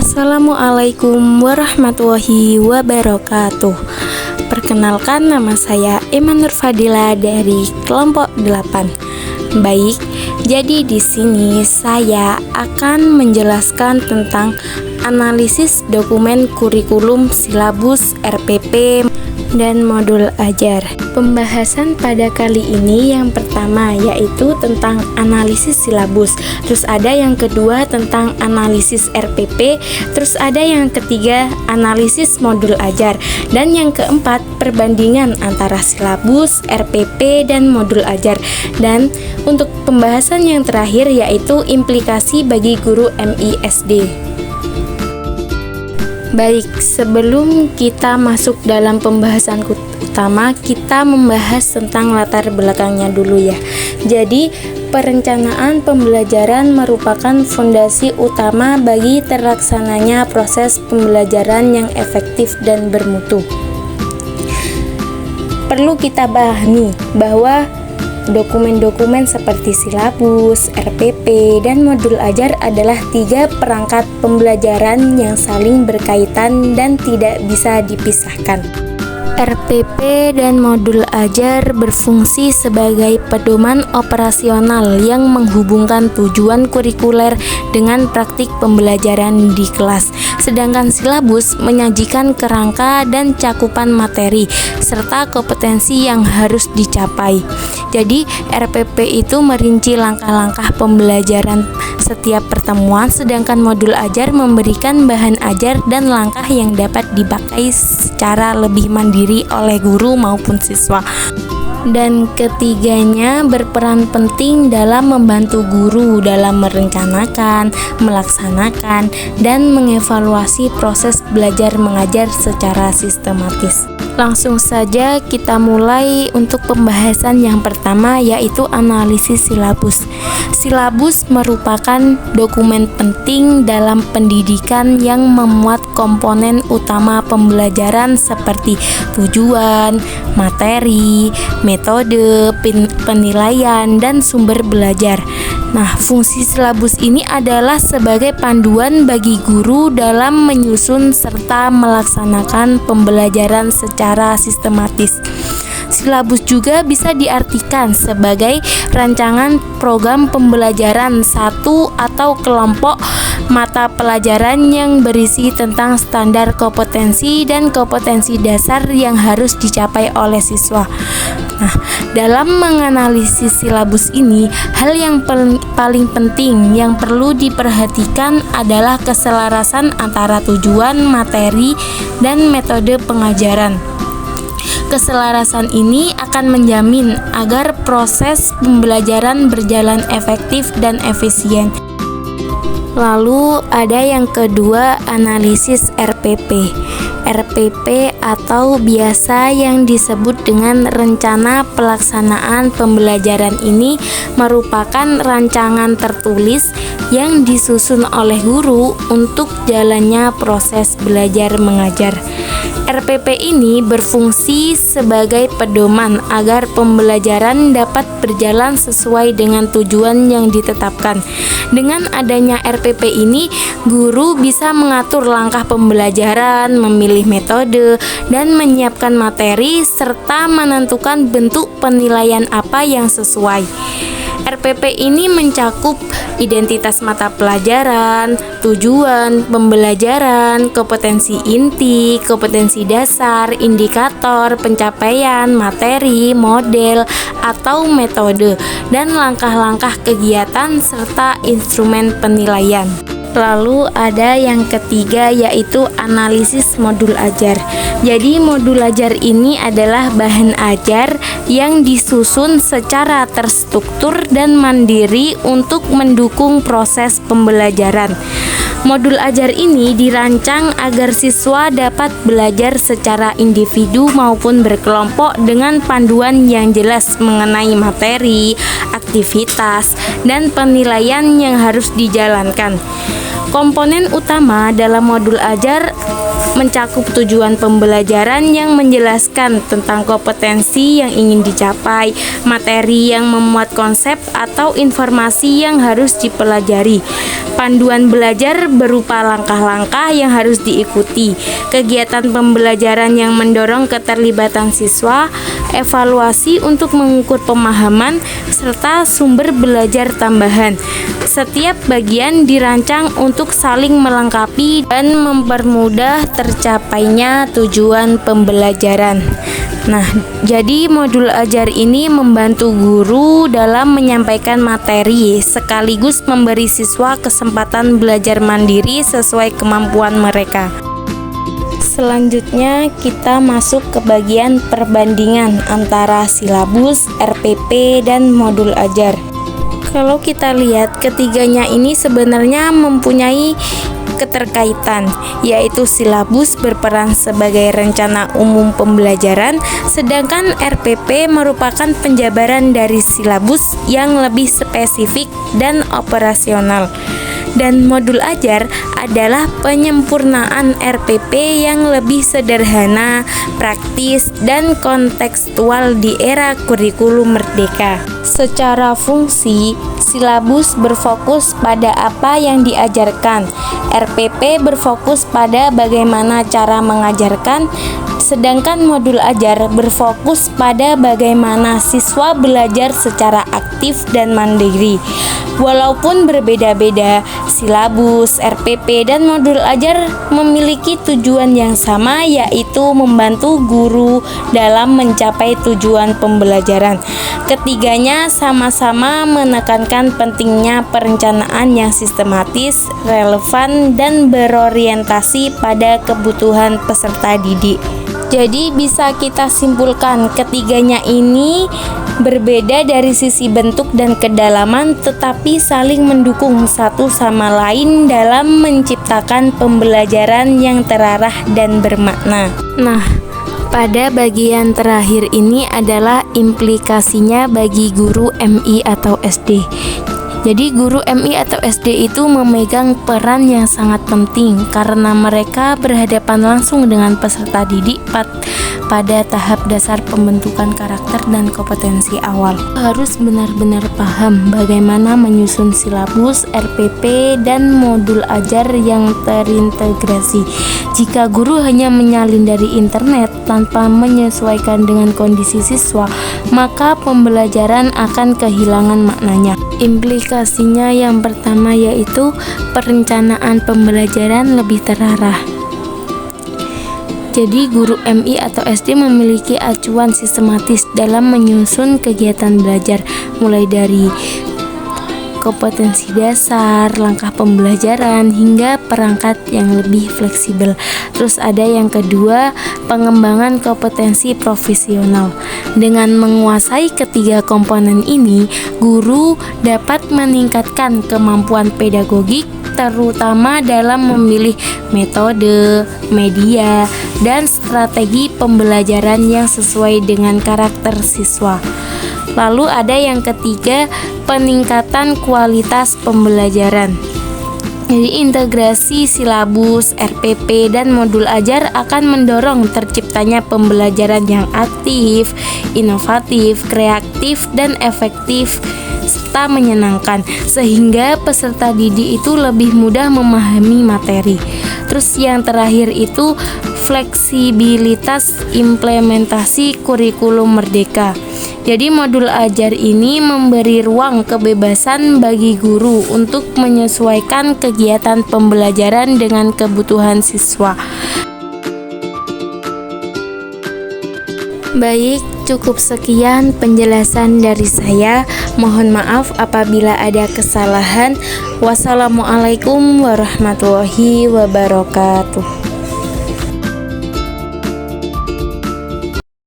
Assalamualaikum warahmatullahi wabarakatuh. Perkenalkan, nama saya Iman Nur Fadila dari kelompok 8. Baik, jadi di sini saya akan menjelaskan tentang analisis dokumen kurikulum, silabus, RPP, dan modul ajar. Pembahasan pada kali ini yang pertama yaitu tentang analisis silabus, terus ada yang kedua tentang analisis RPP, terus ada yang ketiga analisis modul ajar, dan yang keempat perbandingan antara silabus, RPP, dan modul ajar. Dan untuk pembahasan yang terakhir yaitu implikasi bagi guru MISD. Baik, sebelum kita masuk dalam pembahasan utama, kita membahas tentang latar belakangnya dulu ya. Jadi, perencanaan pembelajaran merupakan fondasi utama bagi terlaksananya proses pembelajaran yang efektif dan bermutu. Perlu kita pahami bahwa dokumen-dokumen seperti silabus, RPP, dan modul ajar adalah 3 perangkat pembelajaran yang saling berkaitan dan tidak bisa dipisahkan. RPP dan modul ajar berfungsi sebagai pedoman operasional yang menghubungkan tujuan kurikuler dengan praktik pembelajaran di kelas. Sedangkan silabus menyajikan kerangka dan cakupan materi serta kompetensi yang harus dicapai. Jadi, RPP itu merinci langkah-langkah pembelajaran setiap pertemuan, sedangkan modul ajar memberikan bahan ajar dan langkah yang dapat dipakai secara lebih mandiri oleh guru maupun siswa. Dan ketiganya berperan penting dalam membantu guru dalam merencanakan, melaksanakan, dan mengevaluasi proses belajar mengajar secara sistematis. Langsung saja kita mulai untuk pembahasan yang pertama yaitu analisis silabus. Silabus merupakan dokumen penting dalam pendidikan yang memuat komponen utama pembelajaran seperti tujuan, materi, metode, penilaian, dan sumber belajar. Nah, fungsi silabus ini adalah sebagai panduan bagi guru dalam menyusun serta melaksanakan pembelajaran secara sistematis. Silabus juga bisa diartikan sebagai rancangan program pembelajaran satu atau kelompok mata pelajaran yang berisi tentang standar kompetensi dan kompetensi dasar yang harus dicapai oleh siswa. Nah, dalam menganalisis silabus ini, hal yang paling penting yang perlu diperhatikan adalah keselarasan antara tujuan, materi, dan metode pengajaran. Keselarasan ini akan menjamin agar proses pembelajaran berjalan efektif dan efisien. Lalu ada yang kedua, analisis RPP. RPP atau biasa yang disebut dengan rencana pelaksanaan pembelajaran ini merupakan rancangan tertulis yang disusun oleh guru untuk jalannya proses belajar mengajar. RPP ini berfungsi sebagai pedoman agar pembelajaran dapat berjalan sesuai dengan tujuan yang ditetapkan. Dengan adanya RPP ini, guru bisa mengatur langkah pembelajaran, memilih metode, dan menyiapkan materi serta menentukan bentuk penilaian apa yang sesuai. RPP ini mencakup identitas mata pelajaran, tujuan pembelajaran, kompetensi inti, kompetensi dasar, indikator, pencapaian, materi, model, atau metode, dan langkah-langkah kegiatan serta instrumen penilaian. Lalu ada yang ketiga yaitu analisis modul ajar. Jadi modul ajar ini adalah bahan ajar yang disusun secara terstruktur dan mandiri untuk mendukung proses pembelajaran. Modul ajar ini dirancang agar siswa dapat belajar secara individu maupun berkelompok dengan panduan yang jelas mengenai materi, aktivitas, dan penilaian yang harus dijalankan. Komponen utama dalam modul ajar mencakup tujuan pembelajaran yang menjelaskan tentang kompetensi yang ingin dicapai, materi yang memuat konsep atau informasi yang harus dipelajari, panduan belajar berupa langkah-langkah yang harus diikuti, kegiatan pembelajaran yang mendorong keterlibatan siswa, evaluasi untuk mengukur pemahaman, serta sumber belajar tambahan. Setiap bagian dirancang untuk saling melengkapi dan mempermudah tercapainya tujuan pembelajaran. Nah, jadi modul ajar ini membantu guru dalam menyampaikan materi sekaligus memberi siswa kesempatan belajar mandiri sesuai kemampuan mereka. Selanjutnya kita masuk ke bagian perbandingan antara silabus, RPP, dan modul ajar. Kalau kita lihat, ketiganya ini sebenarnya mempunyai keterkaitan, yaitu silabus berperan sebagai rencana umum pembelajaran, sedangkan RPP merupakan penjabaran dari silabus yang lebih spesifik dan operasional. Dan modul ajar adalah penyempurnaan RPP yang lebih sederhana, praktis, dan kontekstual di era kurikulum merdeka. Secara fungsi, silabus berfokus pada apa yang diajarkan, RPP berfokus pada bagaimana cara mengajarkan, sedangkan modul ajar berfokus pada bagaimana siswa belajar secara aktif dan mandiri. Walaupun berbeda-beda, silabus, RPP, dan modul ajar memiliki tujuan yang sama, yaitu membantu guru dalam mencapai tujuan pembelajaran. Ketiganya sama-sama menekankan pentingnya perencanaan yang sistematis, relevan, dan berorientasi pada kebutuhan peserta didik. Jadi bisa kita simpulkan ketiganya ini berbeda dari sisi bentuk dan kedalaman, tetapi saling mendukung satu sama lain dalam menciptakan pembelajaran yang terarah dan bermakna. Nah, pada bagian terakhir ini adalah implikasinya bagi guru MI atau SD. Jadi guru MI atau SD itu memegang peran yang sangat penting karena mereka berhadapan langsung dengan peserta didik pada tahap dasar pembentukan karakter dan kompetensi awal. Harus benar-benar paham bagaimana menyusun silabus, RPP, dan modul ajar yang terintegrasi. Jika guru hanya menyalin dari internet tanpa menyesuaikan dengan kondisi siswa, maka pembelajaran akan kehilangan maknanya. Implikasinya yang pertama yaitu perencanaan pembelajaran lebih terarah. Jadi guru MI atau SD memiliki acuan sistematis dalam menyusun kegiatan belajar, mulai dari kompetensi dasar, langkah pembelajaran, hingga perangkat yang lebih fleksibel. Terus ada yang kedua, pengembangan kompetensi profesional. Dengan menguasai ketiga komponen ini, guru dapat meningkatkan kemampuan pedagogik, terutama dalam memilih metode, media, dan strategi pembelajaran yang sesuai dengan karakter siswa. Lalu ada yang ketiga, peningkatan kualitas pembelajaran. Jadi integrasi silabus, RPP, dan modul ajar akan mendorong terciptanya pembelajaran yang aktif, inovatif, kreatif, dan efektif serta menyenangkan, sehingga peserta didik itu lebih mudah memahami materi. Terus yang terakhir itu fleksibilitas implementasi kurikulum merdeka. Jadi modul ajar ini memberi ruang kebebasan bagi guru untuk menyesuaikan kegiatan pembelajaran dengan kebutuhan siswa. Baik, cukup sekian penjelasan dari saya. Mohon maaf apabila ada kesalahan. Wassalamualaikum warahmatullahi wabarakatuh.